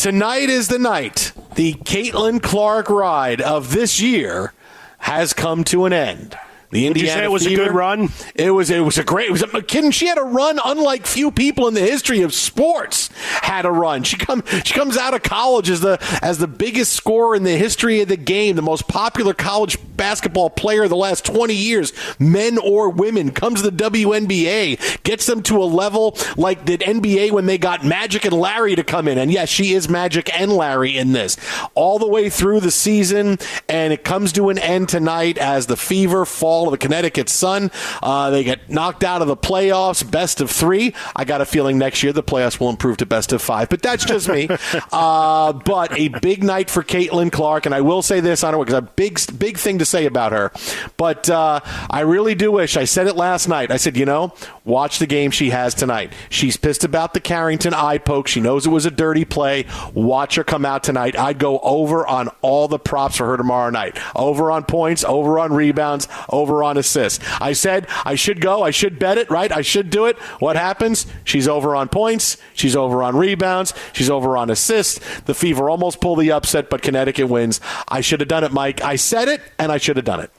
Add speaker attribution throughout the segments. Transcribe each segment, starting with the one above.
Speaker 1: tonight is the night. The Caitlin Clark ride of this year has come to an end. The
Speaker 2: Would you say it was
Speaker 1: Fever,
Speaker 2: a good run?
Speaker 1: It was a great. She had a run unlike few people in the history of sports had a run. She comes out of college as the biggest scorer in the history of the game, the most popular college basketball player of the last 20 years, men or women. Comes to the WNBA, gets them to a level like the NBA when they got Magic and Larry to come in. And yes, she is Magic and Larry in this all the way through the season, and it comes to an end tonight as the Fever fall of the Connecticut Sun. They get knocked out of the playoffs, best of 3. I got a feeling next year the playoffs will improve to best of 5, but that's just me. But a big night for Caitlin Clark, and I will say this on her because I have a big thing to say about her. But I really do wish, I said it last night, I said, watch the game she has tonight. She's pissed about the Carrington eye poke. She knows it was a dirty play. Watch her come out tonight. I'd go over on all the props for her tomorrow night. Over on points, over on rebounds, over on assists. I said I should go. I should bet it, right? I should do it. What happens? She's over on points. She's over on rebounds. She's over on assists. The Fever almost pull the upset, but Connecticut wins. I should have done it, Mike. I said it, and I should have done it.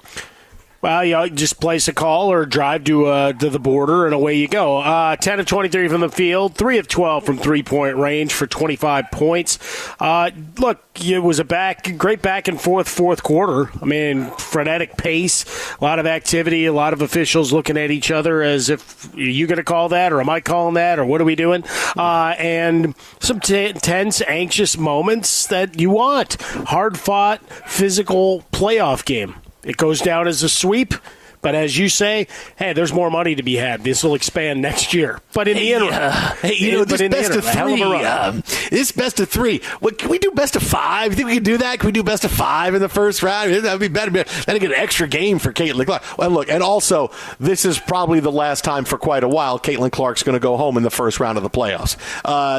Speaker 2: Well, just place a call or drive to the border, and away you go. 10 of 23 from the field, 3 of 12 from three-point range for 25 points. Look, it was a great back-and-forth fourth quarter. I mean, frenetic pace, a lot of activity, a lot of officials looking at each other as if, are you going to call that, or am I calling that, or what are we doing? And some tense, anxious moments that you want. Hard-fought, physical playoff game. It goes down as a sweep, but as you say, hey, there's more money to be had. This will expand next year. But in the interim,
Speaker 1: this best of 3, this best of 3. What, can we do best of 5? You think we can do that? Can we do best of 5 in the first round? That would be better. Then get an extra game for Caitlin Clark. Well, look, and also, this is probably the last time for quite a while Caitlin Clark's going to go home in the first round of the playoffs.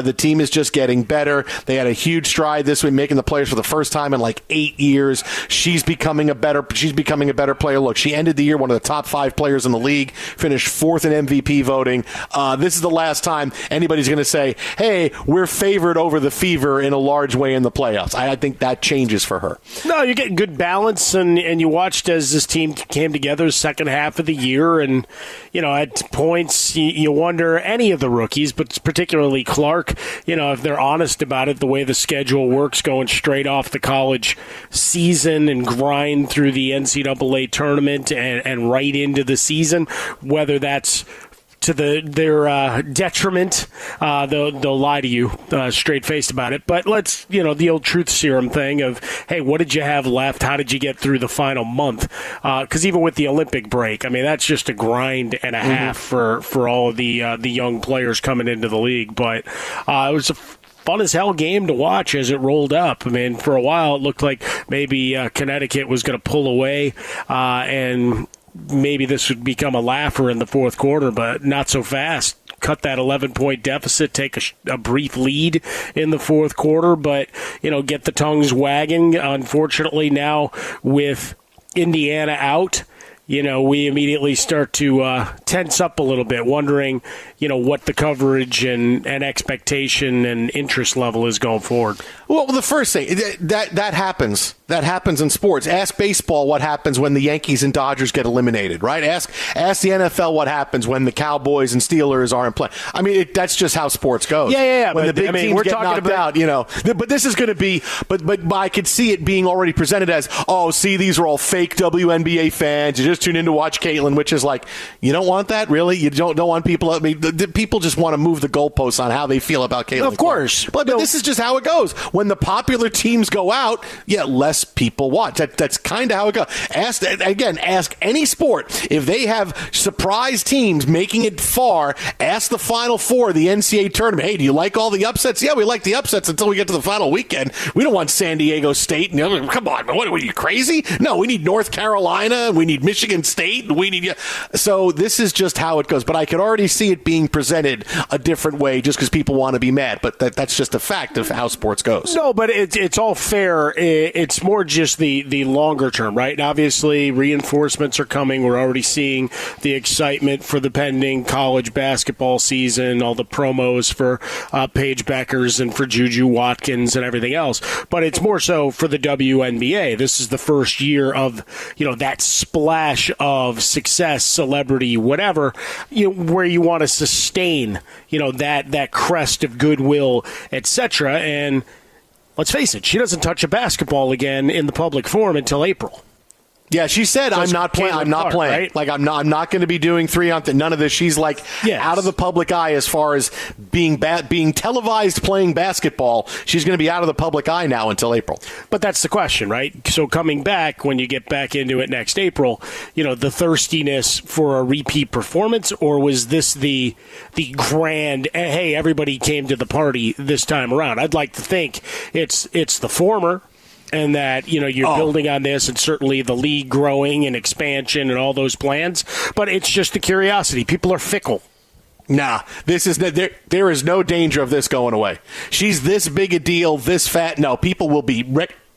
Speaker 1: The team is just getting better. They had a huge stride this week, making the playoffs for the first time in like 8 years. She's becoming a better player. Look, she ended the year one of the top 5 players in the league, finished 4th in MVP voting. This is the last time anybody's going to say, hey, we're favored over the Fever in a large way in the playoffs. I think that changes for her.
Speaker 2: No, you're getting good balance, and you watched as this team came together second half of the year, and, at points you wonder, any of the rookies, but particularly Clark, if they're honest about it, the way the schedule works, going straight off the college season and grind through the NCAA tournament and right into the season, whether that's to their detriment, they'll lie to you straight-faced about it. But let's, the old truth serum thing of, hey, what did you have left? How did you get through the final month? Because even with the Olympic break, I mean, that's just a grind and a half for all of the young players coming into the league. But it was a fun as hell game to watch as it rolled up. I mean, for a while it looked like maybe Connecticut was going to pull away and maybe this would become a laugher in the fourth quarter, but not so fast. Cut that 11-point deficit, take a brief lead in the fourth quarter, but, get the tongues wagging. Unfortunately, now with Indiana out, we immediately start to tense up a little bit, wondering, what the coverage and expectation and interest level is going forward.
Speaker 1: Well, the first thing, that happens. That happens in sports. Ask baseball what happens when the Yankees and Dodgers get eliminated, right? Ask the NFL what happens when the Cowboys and Steelers aren't playing. I mean, that's just how sports goes.
Speaker 2: Yeah.
Speaker 1: When the big teams get knocked out, But this is going to be, but I could see it being already presented as, oh, see, these are all fake WNBA fans. You just tune in to watch Caitlin, which is like, you don't want that, really? You don't want people, I mean, the people just want to move the goalposts on how they feel about Caitlin.
Speaker 2: Of course.
Speaker 1: But this is just how it goes. When the popular teams go out, less people watch. That's kind of how it goes. Ask any sport. If they have surprise teams making it far, ask the Final Four, the NCAA tournament, hey, do you like all the upsets? Yeah, we like the upsets until we get to the final weekend. We don't want San Diego State. Come on, what are you, crazy? No, we need North Carolina, and we need Michigan Michigan State. We need you. So this is just how it goes. But I could already see it being presented a different way just because people want to be mad. But that's just a fact of how sports goes.
Speaker 2: No, but it's all fair. It's more just the longer term, right? And obviously, reinforcements are coming. We're already seeing the excitement for the pending college basketball season, all the promos for Paige Beckers and for Juju Watkins and everything else. But it's more so for the WNBA. This is the first year of that splash of success, celebrity, whatever, where you want to sustain that crest of goodwill, etc. And let's face it, she doesn't touch a basketball again in the public forum until April.
Speaker 1: Yeah, she said, I'm not playing.
Speaker 2: Right?
Speaker 1: Like, I'm not going to be doing 3-on-3. None of this. She's like out of the public eye as far as being televised playing basketball. She's going to be out of the public eye now until April.
Speaker 2: But that's the question, right? So coming back, when you get back into it next April, the thirstiness for a repeat performance, or was this the grand, hey, everybody came to the party this time around? I'd like to think it's the former. And that, you're building on this, and certainly the league growing and expansion and all those plans. But it's just the curiosity. People are fickle.
Speaker 1: Nah, there is no danger of this going away. She's this big a deal, this fat. No, people will be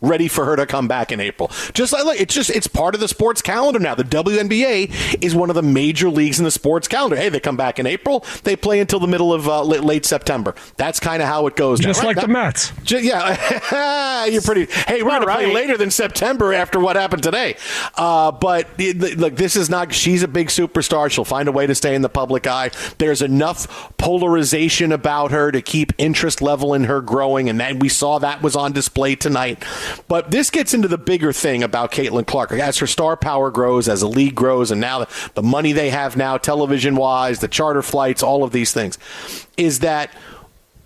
Speaker 1: ready for her to come back in April. Just like it's part of the sports calendar now. The WNBA is one of the major leagues in the sports calendar. Hey, they come back in April. They play until the middle of late September. That's kind of how it goes.
Speaker 3: Just like the Mets.
Speaker 1: Yeah, you're pretty. Hey, we're going to play later than September after what happened today. But look, this is not. She's a big superstar. She'll find a way to stay in the public eye. There's enough polarization about her to keep interest level in her growing, and then we saw that was on display tonight. But this gets into the bigger thing about Caitlin Clark. As her star power grows, as the league grows, and now the money they have now, television-wise, the charter flights, all of these things, is that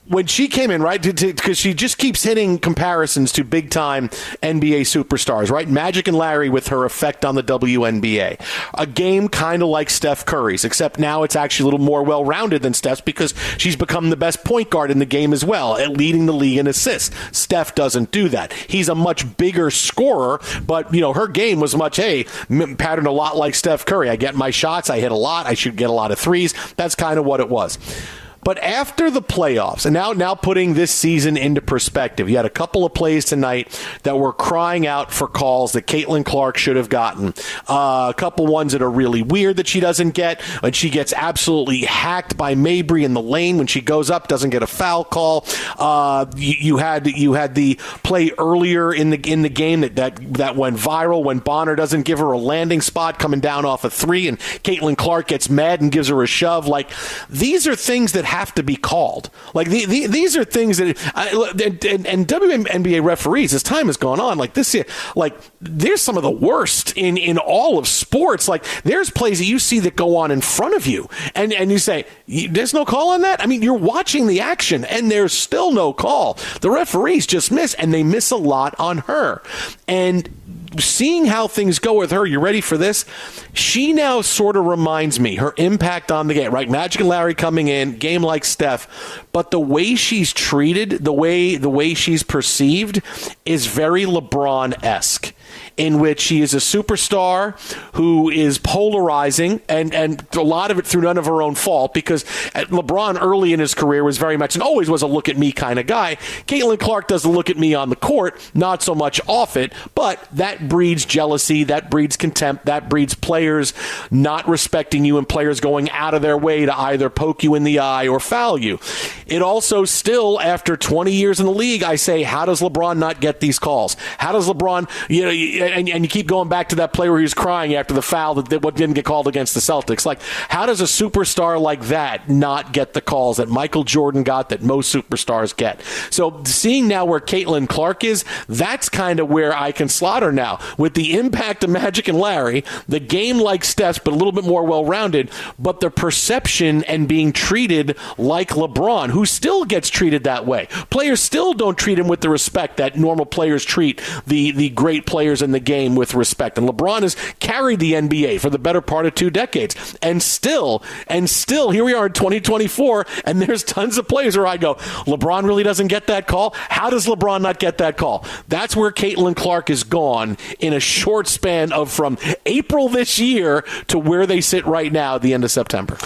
Speaker 1: when she came in, right, because she just keeps hitting comparisons to big-time NBA superstars, right? Magic and Larry with her effect on the WNBA. A game kind of like Steph Curry's, except now it's actually a little more well-rounded than Steph's because she's become the best point guard in the game as well, at leading the league in assists. Steph doesn't do that. He's a much bigger scorer, but, her game was much, patterned a lot like Steph Curry. I get my shots, I hit a lot, I should get a lot of threes. That's kind of what it was. But after the playoffs, and now putting this season into perspective, you had a couple of plays tonight that were crying out for calls that Caitlin Clark should have gotten. A couple ones that are really weird that she doesn't get, and she gets absolutely hacked by Mabry in the lane when she goes up, doesn't get a foul call. You had the play earlier in the game that went viral when Bonner doesn't give her a landing spot coming down off a three, and Caitlin Clark gets mad and gives her a shove. Like, these are things that have to be called. Like these are things that and WNBA referees, as time has gone on, like this, like there's some of the worst in all of sports. Like there's plays that you see that go on in front of you, and you say there's no call on that. I mean, you're watching the action, and there's still no call. The referees just miss, and they miss a lot on her. And seeing how things go with her, you ready for this? She now sort of reminds me, her impact on the game, right? Magic and Larry coming in, game like Steph, but the way she's treated, the way she's perceived is very LeBron-esque, in which she is a superstar who is polarizing, and a lot of it through none of her own fault, because LeBron early in his career was very much and always was a look at me kind of guy. Caitlin Clark does the look at me on the court, not so much off it, but that breeds jealousy, that breeds contempt, that breeds players not respecting you and players going out of their way to either poke you in the eye or foul you. It also still, after 20 years in the league, I say, how does LeBron not get these calls? How does LeBron, and you keep going back to that play where he was crying after the foul that didn't get called against the Celtics. Like, how does a superstar like that not get the calls that Michael Jordan got, that most superstars get? So seeing now where Caitlin Clark is, that's kind of where I can slot her now. With the impact of Magic and Larry, the game like Steph's, but a little bit more well-rounded, but the perception and being treated like LeBron, who still gets treated that way. Players still don't treat him with the respect that normal players treat the great players in the game with respect. And LeBron has carried the NBA for the better part of 2 decades. And still, here we are in 2024, and there's tons of players where I go, LeBron really doesn't get that call? How does LeBron not get that call? That's where Caitlin Clark is gone in a short span of from April this year to where they sit right now at the end of September.